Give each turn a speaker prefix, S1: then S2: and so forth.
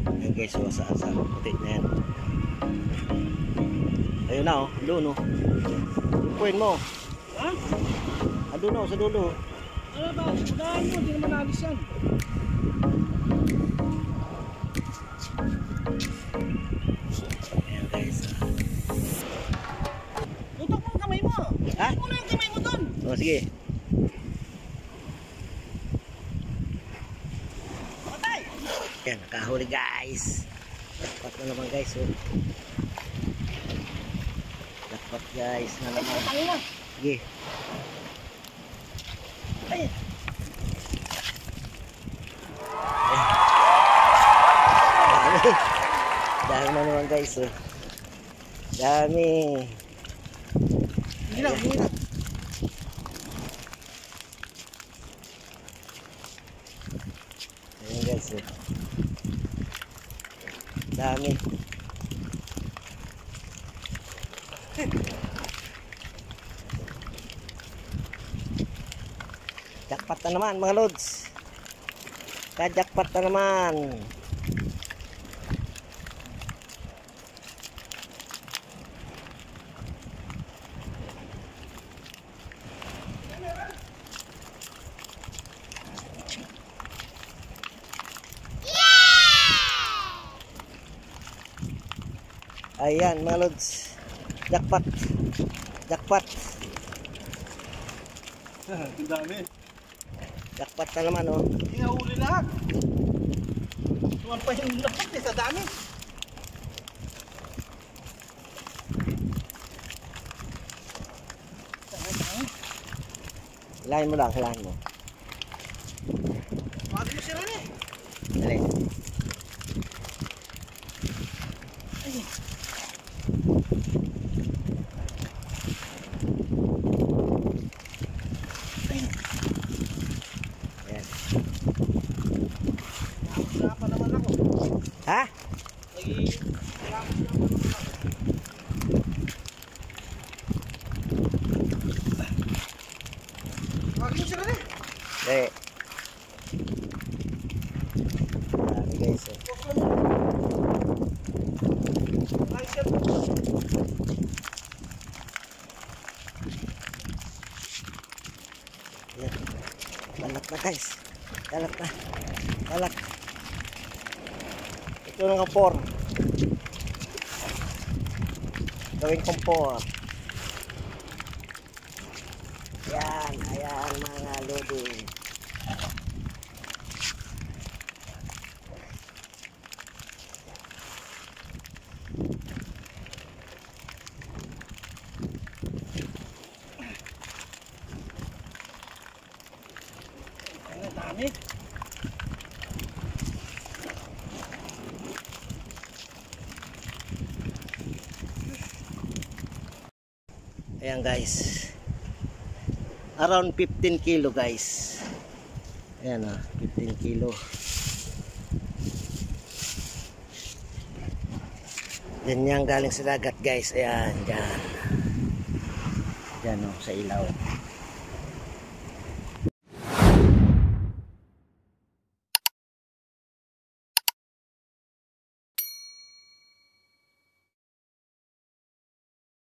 S1: Ayan guys, so sa puti na yan. Ayun na oh, doon oh. Lupuin mo.
S2: Ha?
S1: Doon oh, sa dulo.
S2: Ano ba? Daan mo, hindi naman alis yan.
S1: Ayan guys.
S2: Tutok mo ang kamay mo.
S1: Ha?
S2: Tutok mo na yung kamay mo doon.
S1: Oh, sige.
S2: Patay!
S1: Ayan, nakahuli guys. Jackpot na naman guys oh. Jackpot guys na naman.
S2: Patay na.
S1: Sige.
S2: Ay!
S1: Dami. Dami na naman guys oh. Dami.
S2: Hindi lang, hindi lang.
S1: Ayan guys oh. Dami. Jackpot na naman mga lods. Ka-jackpot na naman. Ayan mga lods. Jackpot. Jackpot.
S2: Ang dami.
S1: Jackpot na naman oh.
S2: Hindi nahuli lahat. Tuwan pa yung lahat eh, sa dami.
S1: Hilahin mo lang, hilahin mo.
S2: Bakit mo sila eh?
S1: Dali.
S2: Ay.
S1: Ayan.
S2: Wala pa naman ako.
S1: Ha?
S2: Ay, wala pa naman ako. Bakit mo sila eh?
S1: Dali. Dami guys oh.
S2: Ay, sir.
S1: Ayan. Kalat na guys. Kalat na. Kalat. Ito ng kapor. Gawin kompor. Ayan. Ayan mga lodi.
S2: Ang dami.
S1: Ayan guys. Around 15 kilo guys. Ayan oh, 15 kilo. Yan yan galing sa dagat guys. Ayan, dyan. Dyan oh, sa ilaw.